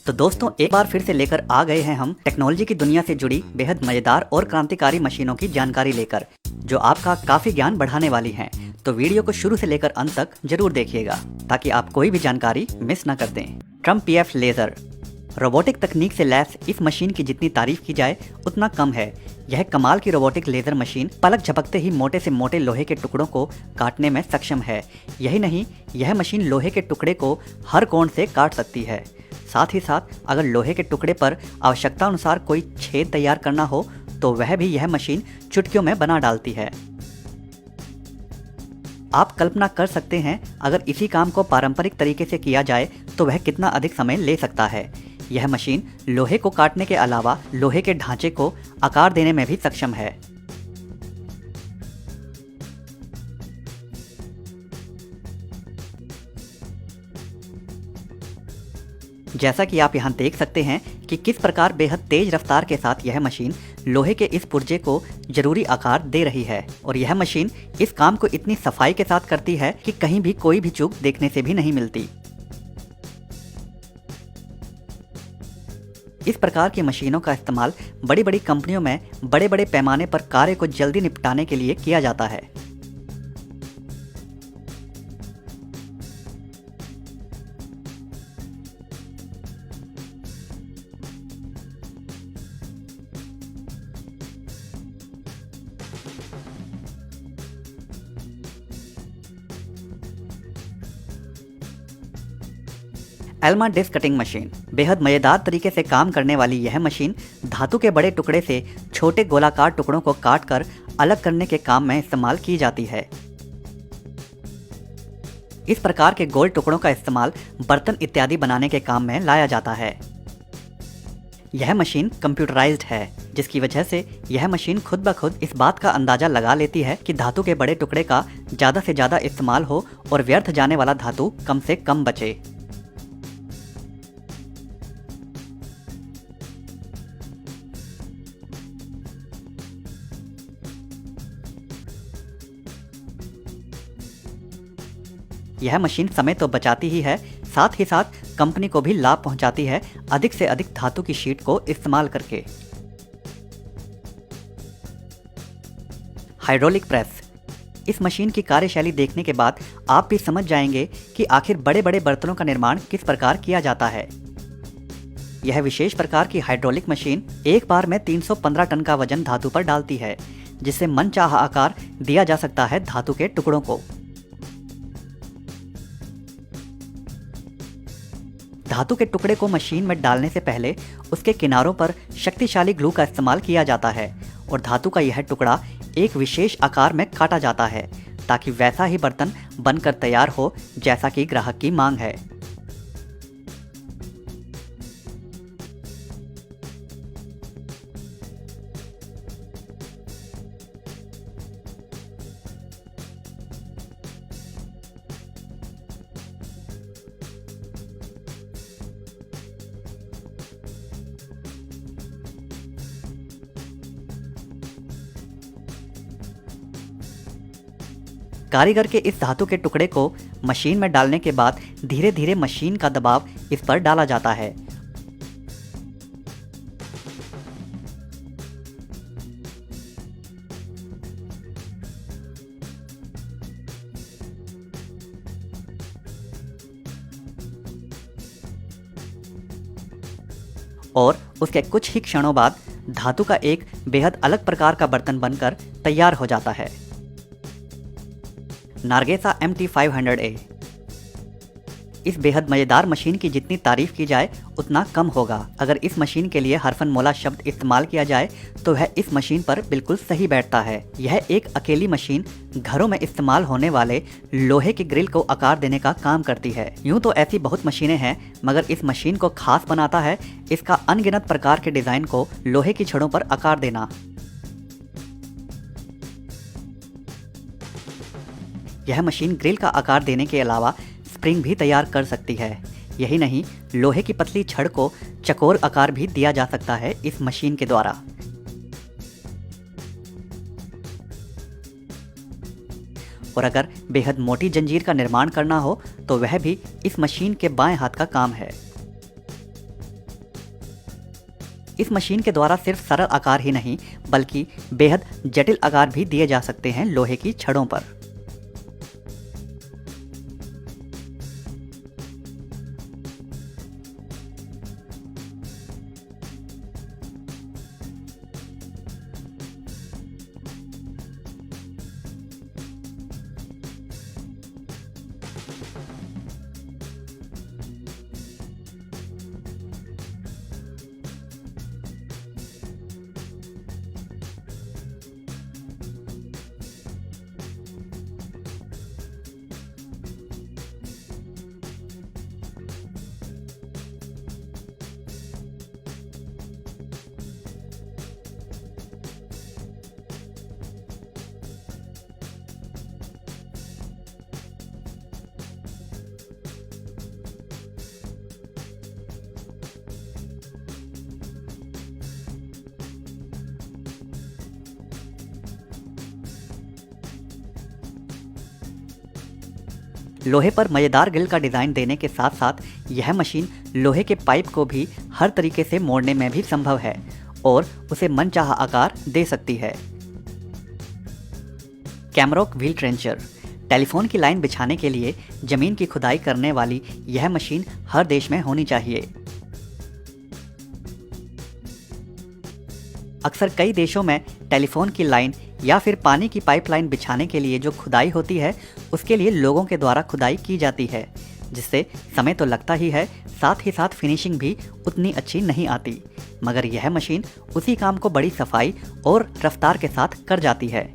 तो दोस्तों एक बार फिर से लेकर आ गए हैं हम टेक्नोलॉजी की दुनिया से जुड़ी बेहद मजेदार और क्रांतिकारी मशीनों की जानकारी लेकर, जो आपका काफी ज्ञान बढ़ाने वाली हैं। तो वीडियो को शुरू से लेकर अंत तक जरूर देखिएगा ताकि आप कोई भी जानकारी मिस न कर दें। ट्रम्प पीएफ लेजर रोबोटिक तकनीक से लैस इस मशीन की जितनी तारीफ की जाए उतना कम है। यह कमाल की रोबोटिक लेजर मशीन पलक झपकते ही मोटे से मोटे लोहे के टुकड़ों को काटने में सक्षम है। यही नहीं, यह मशीन लोहे के टुकड़े को हर कोण से काट सकती है। साथ ही साथ अगर लोहे के टुकड़े पर आवश्यकता अनुसार कोई छेद तैयार करना हो तो वह भी यह मशीन चुटकियों में बना डालती है। आप कल्पना कर सकते हैं अगर इसी काम को पारंपरिक तरीके से किया जाए तो वह कितना अधिक समय ले सकता है। यह मशीन लोहे को काटने के अलावा लोहे के ढांचे को आकार देने में भी सक्षम है। जैसा कि आप यहाँ देख सकते हैं कि किस प्रकार बेहद तेज रफ्तार के साथ यह मशीन लोहे के इस पुर्जे को जरूरी आकार दे रही है, और यह मशीन इस काम को इतनी सफाई के साथ करती है कि कहीं भी कोई भी चूक देखने से भी नहीं मिलती। इस प्रकार की मशीनों का इस्तेमाल बड़ी बड़ी कंपनियों में बड़े बड़े पैमाने पर कार्य को जल्दी निपटाने के लिए किया जाता है। एल्मा डिस्क कटिंग मशीन बेहद मजेदार तरीके से काम करने वाली यह मशीन धातु के बड़े टुकड़े से छोटे गोलाकार टुकड़ों को काटकर अलग करने के काम में इस्तेमाल की जाती है। इस प्रकार के गोल टुकड़ों का इस्तेमाल बर्तन इत्यादि बनाने के काम में लाया जाता है। यह मशीन कंप्यूटराइज्ड है, जिसकी वजह से यह मशीन खुद ब खुद इस बात का अंदाजा लगा लेती है कि धातु के बड़े टुकड़े का ज्यादा से ज्यादा इस्तेमाल हो और व्यर्थ जाने वाला धातु कम से कम बचे। यह मशीन समय तो बचाती ही है, साथ ही साथ कंपनी को भी लाभ पहुंचाती है अधिक से अधिक धातु की शीट को इस्तेमाल करके। हाइड्रोलिक प्रेस इस मशीन की कार्यशैली देखने के बाद आप भी समझ जाएंगे कि आखिर बड़े बड़े बर्तनों का निर्माण किस प्रकार किया जाता है। यह विशेष प्रकार की हाइड्रोलिक मशीन एक बार में 315 टन का वजन धातु पर डालती है, जिससे मनचाहा आकार दिया जा सकता है धातु के टुकड़ों को। धातु के टुकड़े को मशीन में डालने से पहले उसके किनारों पर शक्तिशाली ग्लू का इस्तेमाल किया जाता है और धातु का यह टुकड़ा एक विशेष आकार में काटा जाता है ताकि वैसा ही बर्तन बनकर तैयार हो जैसा कि ग्राहक की मांग है। कारीगर के इस धातु के टुकड़े को मशीन में डालने के बाद धीरे धीरे मशीन का दबाव इस पर डाला जाता है। और उसके कुछ ही क्षणों बाद धातु का एक बेहद अलग प्रकार का बर्तन बनकर तैयार हो जाता है। नार्गेसा MT500A इस बेहद मजेदार मशीन की जितनी तारीफ की जाए उतना कम होगा। अगर इस मशीन के लिए हरफनमौला शब्द इस्तेमाल किया जाए तो वह इस मशीन पर बिल्कुल सही बैठता है। यह एक अकेली मशीन घरों में इस्तेमाल होने वाले लोहे की ग्रिल को आकार देने का काम करती है। यूं तो ऐसी बहुत मशीनें हैं, मगर इस मशीन को खास बनाता है इसका अनगिनत प्रकार के डिजाइन को लोहे की छड़ों पर आकार देना। यह मशीन ग्रिल का आकार देने के अलावा स्प्रिंग भी तैयार कर सकती है। यही नहीं, लोहे की पतली छड़ को चकोर आकार भी दिया जा सकता है इस मशीन के द्वारा। और अगर बेहद मोटी जंजीर का निर्माण करना हो तो वह भी इस मशीन के बाएं हाथ का काम है। इस मशीन के द्वारा सिर्फ सरल आकार ही नहीं बल्कि बेहद जटिल आकार भी दिए जा सकते हैं लोहे की छड़ों पर। लोहे पर मजेदार ग्रिल का डिज़ाइन देने के साथ साथ यह मशीन लोहे के पाइप को भी हर तरीके से मोड़ने में भी संभव है और उसे मनचाहा आकार दे सकती है। कैमरॉक व्हील ट्रेंचर, टेलीफोन की लाइन बिछाने के लिए जमीन की खुदाई करने वाली यह मशीन हर देश में होनी चाहिए। अक्सर कई देशों में टेलीफोन की लाइन या फिर पानी की पाइपलाइन बिछाने के लिए जो खुदाई होती है उसके लिए लोगों के द्वारा खुदाई की जाती है, जिससे समय तो लगता ही है, साथ ही साथ फिनिशिंग भी उतनी अच्छी नहीं आती। मगर यह मशीन उसी काम को बड़ी सफाई और रफ्तार के साथ कर जाती है।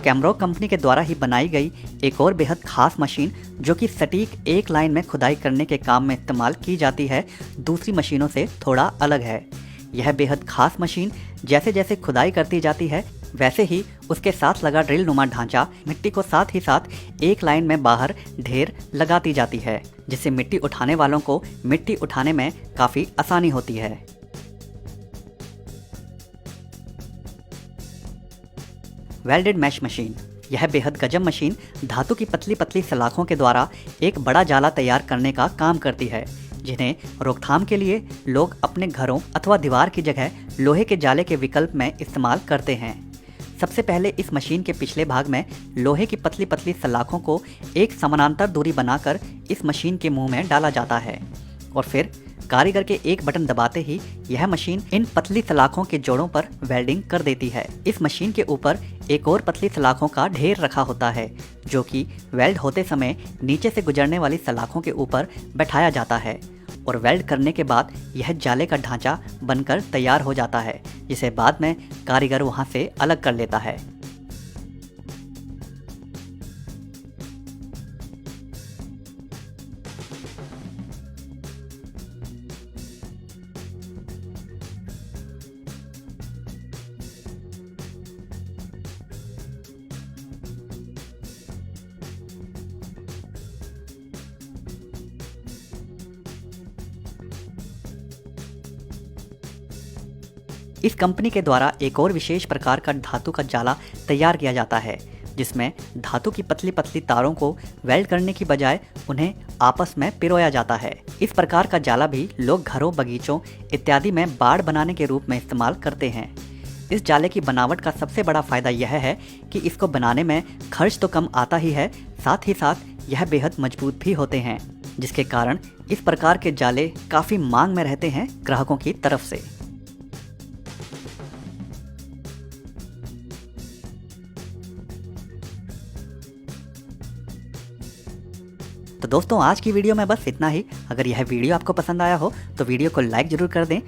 कैमरॉक कंपनी के द्वारा ही बनाई गई एक और बेहद खास मशीन जो कि सटीक एक लाइन में खुदाई करने के काम में इस्तेमाल की जाती है, दूसरी मशीनों से थोड़ा अलग है। यह बेहद खास मशीन जैसे जैसे खुदाई करती जाती है वैसे ही उसके साथ लगा ड्रिल नुमा ढांचा मिट्टी को साथ ही साथ एक लाइन में बाहर ढेर लगाती जाती है, जिससे मिट्टी उठाने वालों को मिट्टी उठाने में काफ़ी आसानी होती है। वेल्डेड मैश मशीन, यह बेहद गजब मशीन धातु की पतली पतली सलाखों के द्वारा एक बड़ा जाला तैयार करने का काम करती है, जिन्हें रोकथाम के लिए लोग अपने घरों अथवा दीवार की जगह लोहे के जाले के विकल्प में इस्तेमाल करते हैं। सबसे पहले इस मशीन के पिछले भाग में लोहे की पतली पतली सलाखों को एक समानांतर दूरी बनाकर इस मशीन के मुंह में डाला जाता है और फिर कारीगर के एक बटन दबाते ही यह मशीन इन पतली सलाखों के जोड़ों पर वेल्डिंग कर देती है। इस मशीन के ऊपर एक और पतली सलाखों का ढेर रखा होता है जो कि वेल्ड होते समय नीचे से गुजरने वाली सलाखों के ऊपर बैठाया जाता है और वेल्ड करने के बाद यह जाले का ढांचा बनकर तैयार हो जाता है, जिसे बाद में कारीगर वहां से अलग कर लेता है। इस कंपनी के द्वारा एक और विशेष प्रकार का धातु का जाला तैयार किया जाता है, जिसमें धातु की पतली पतली तारों को वेल्ड करने की बजाय उन्हें आपस में पिरोया जाता है। इस प्रकार का जाला भी लोग घरों, बगीचों इत्यादि में बाड़ बनाने के रूप में इस्तेमाल करते हैं। इस जाले की बनावट का सबसे बड़ा फायदा यह है कि इसको बनाने में खर्च तो कम आता ही है, साथ ही साथ यह बेहद मजबूत भी होते हैं, जिसके कारण इस प्रकार के जाले काफ़ी मांग में रहते हैं ग्राहकों की तरफ से। तो दोस्तों आज की वीडियो में बस इतना ही। अगर यह वीडियो आपको पसंद आया हो तो वीडियो को लाइक ज़रूर कर दें।